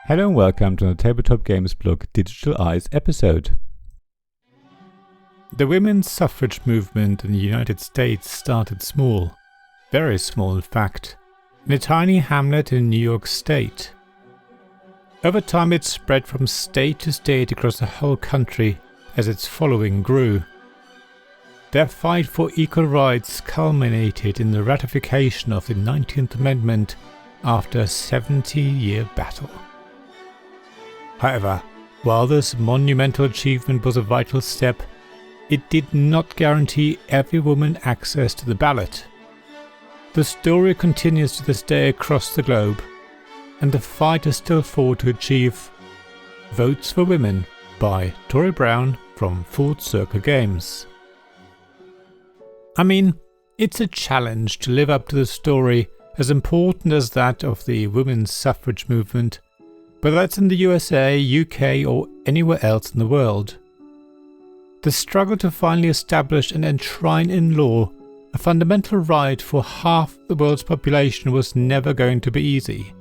Hello and welcome to the Tabletop Games blog Digital Eyes episode. The women's suffrage movement in the United States started small, very small in fact, in a tiny hamlet in New York State. Over time it spread from state to state across the whole country as its following grew. Their fight for equal rights culminated in the ratification of the 19th Amendment after a 70-year battle. However, while this monumental achievement was a vital step, it did not guarantee every woman access to the ballot. The story continues to this day across the globe, and the fight is still fought to achieve Votes for Women by Tori Brown from Full Circle Games. I mean, it's a challenge to live up to the story as important as that of the women's suffrage movement, whether that's in the USA, UK or anywhere else in the world. The struggle to finally establish and enshrine in law a fundamental right for half the world's population was never going to be easy.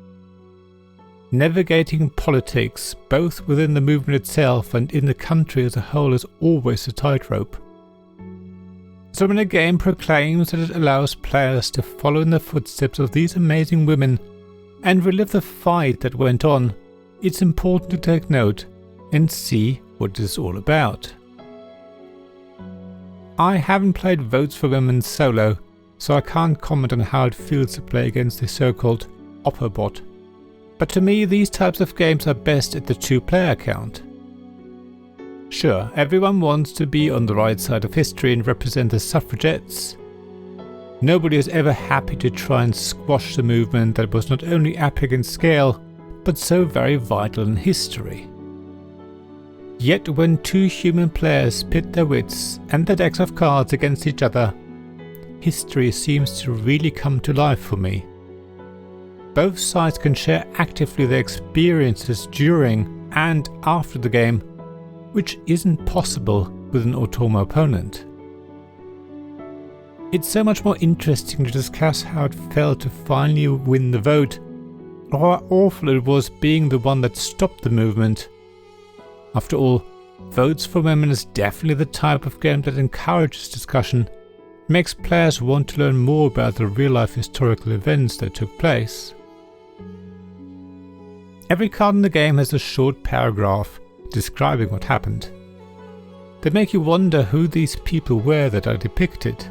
Navigating politics, both within the movement itself and in the country as a whole, is always a tightrope. So when a game proclaims that it allows players to follow in the footsteps of these amazing women and relive the fight that went on, it's important to take note and see what it is all about. I haven't played Votes for Women solo, so I can't comment on how it feels to play against the so-called Opper bot. But to me, these types of games are best at the two-player count. Sure, everyone wants to be on the right side of history and represent the suffragettes. Nobody is ever happy to try and squash the movement that was not only epic in scale, but so very vital in history. Yet when two human players pit their wits and their decks of cards against each other, history seems to really come to life for me. Both sides can share actively their experiences during and after the game, which isn't possible with an automa opponent. It's so much more interesting to discuss how it felt to finally win the vote, or how awful it was being the one that stopped the movement. After all, Votes for Women is definitely the type of game that encourages discussion, makes players want to learn more about the real-life historical events that took place. Every card in the game has a short paragraph describing what happened. They make you wonder who these people were that are depicted.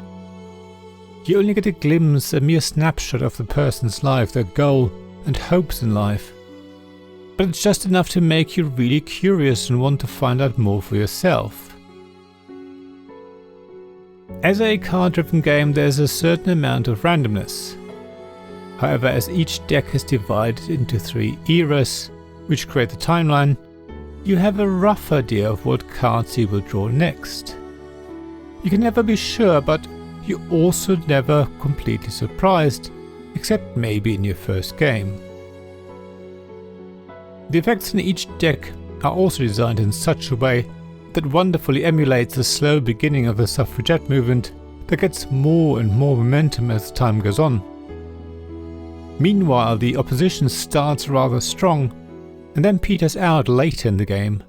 You only get a glimpse, a mere snapshot of the person's life, their goal and hopes in life. But it's just enough to make you really curious and want to find out more for yourself. As a card-driven game, there's a certain amount of randomness. However, as each deck is divided into 3 eras, which create the timeline, you have a rough idea of what cards you will draw next. You can never be sure, but you're also never completely surprised, except maybe in your first game. The effects in each deck are also designed in such a way that wonderfully emulates the slow beginning of the suffragette movement that gets more and more momentum as time goes on. Meanwhile, the opposition starts rather strong and then peters out later in the game.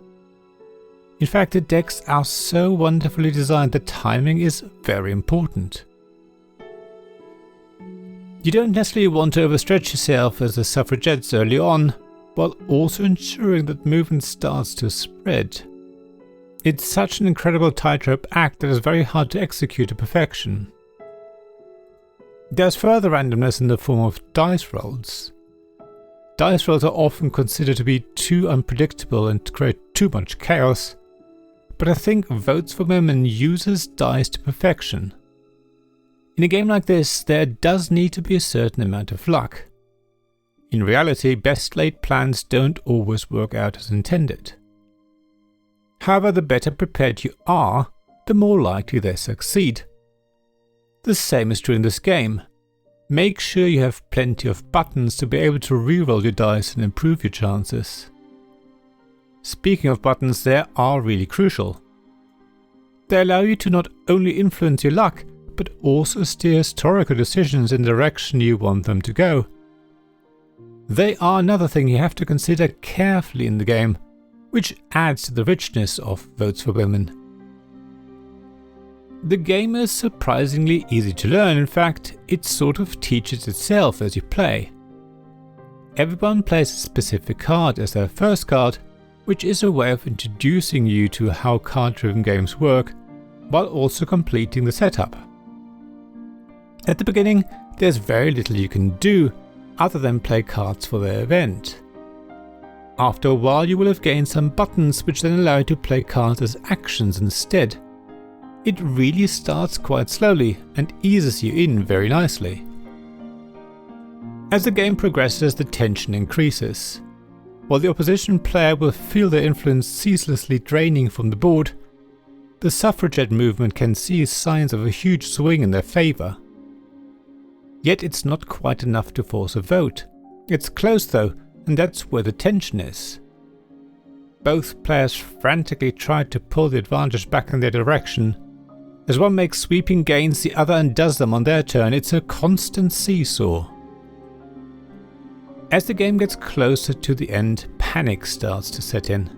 In fact, the decks are so wonderfully designed that timing is very important. You don't necessarily want to overstretch yourself as the suffragettes early on, while also ensuring that movement starts to spread. It's such an incredible tightrope act that is very hard to execute to perfection. There's further randomness in the form of dice rolls. Dice rolls are often considered to be too unpredictable and create too much chaos, but I think Votes for Women uses dice to perfection. In a game like this, there does need to be a certain amount of luck. In reality, best laid plans don't always work out as intended. However, the better prepared you are, the more likely they succeed. The same is true in this game. Make sure you have plenty of buttons to be able to reroll your dice and improve your chances. Speaking of buttons, they are really crucial. They allow you to not only influence your luck, but also steer historical decisions in the direction you want them to go. They are another thing you have to consider carefully in the game, which adds to the richness of Votes for Women. The game is surprisingly easy to learn. In fact, it sort of teaches itself as you play. Everyone plays a specific card as their first card, which is a way of introducing you to how card-driven games work, while also completing the setup. At the beginning, there's very little you can do other than play cards for the event. After a while, you will have gained some buttons which then allow you to play cards as actions instead. It really starts quite slowly and eases you in very nicely. As the game progresses, the tension increases. While the opposition player will feel their influence ceaselessly draining from the board, the suffragette movement can see signs of a huge swing in their favour. Yet it's not quite enough to force a vote. It's close though, and that's where the tension is. Both players frantically try to pull the advantage back in their direction. As one makes sweeping gains, the other undoes them on their turn. It's a constant seesaw. As the game gets closer to the end, panic starts to set in.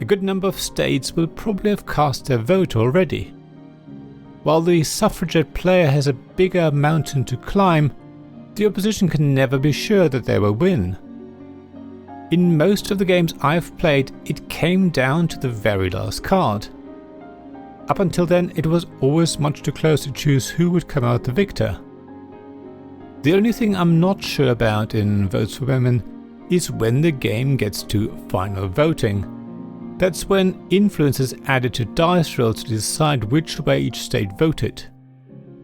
A good number of states will probably have cast their vote already. While the suffragette player has a bigger mountain to climb, the opposition can never be sure that they will win. In most of the games I've played, it came down to the very last card. Up until then, it was always much too close to choose who would come out the victor. The only thing I'm not sure about in Votes for Women is when the game gets to final voting. That's when influence is added to dice rolls to decide which way each state voted.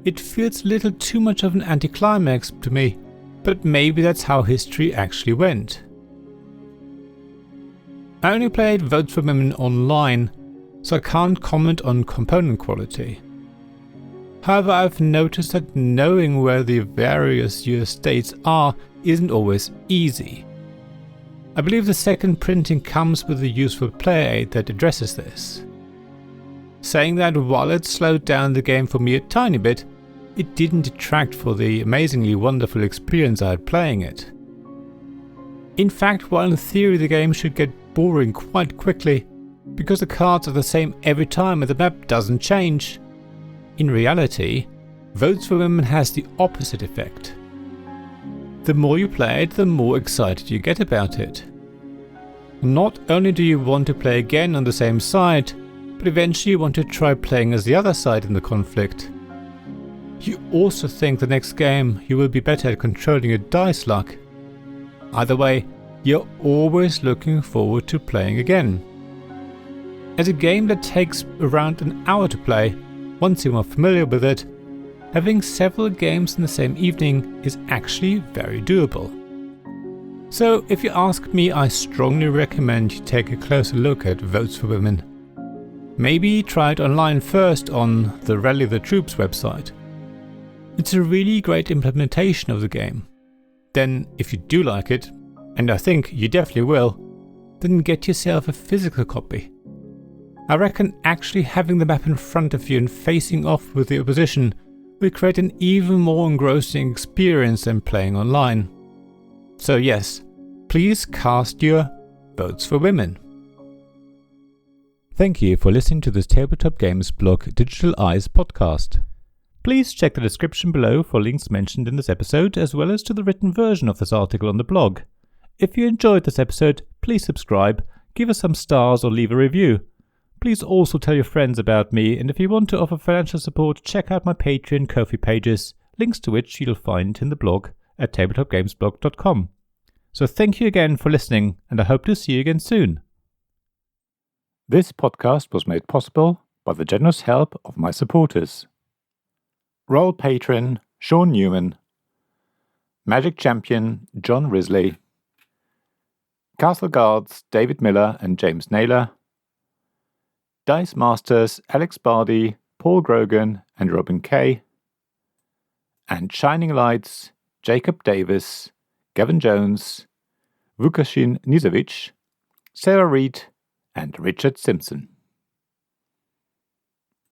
It feels a little too much of an anticlimax to me, but maybe that's how history actually went. I only played Votes for Women online, so I can't comment on component quality. However, I've noticed that knowing where the various US states are isn't always easy. I believe the second printing comes with a useful player aid that addresses this. Saying that, while it slowed down the game for me a tiny bit, it didn't detract for the amazingly wonderful experience I had playing it. In fact, while in theory the game should get boring quite quickly, because the cards are the same every time and the map doesn't change, in reality, Votes for Women has the opposite effect. The more you play it, the more excited you get about it. Not only do you want to play again on the same side, but eventually you want to try playing as the other side in the conflict. You also think the next game you will be better at controlling your dice luck. Either way, you're always looking forward to playing again. As a game that takes around an hour to play, once you're more familiar with it, having several games in the same evening is actually very doable. So if you ask me, I strongly recommend you take a closer look at Votes for Women. Maybe try it online first on the Rally the Troops website. It's a really great implementation of the game. Then, if you do like it, and I think you definitely will, then get yourself a physical copy. I reckon actually having the map in front of you and facing off with the opposition will create an even more engrossing experience than playing online. So yes, please cast your Votes for Women. Thank you for listening to this Tabletop Games blog Digital Eyes podcast. Please check the description below for links mentioned in this episode, as well as to the written version of this article on the blog. If you enjoyed this episode, please subscribe, give us some stars or leave a review. Please also tell your friends about me, and if you want to offer financial support, check out my Patreon and Ko-fi pages, links to which you'll find in the blog at tabletopgamesblog.com. So thank you again for listening, and I hope to see you again soon. This podcast was made possible by the generous help of my supporters. Royal Patron Sean Newman, Magic Champion John Risley, Castle Guards David Miller and James Naylor, Dice Masters Alex Bardi, Paul Grogan and Robin Kay, and Shining Lights Jacob Davis, Gavin Jones, Vukashin Nizovic, Sarah Reed and Richard Simpson.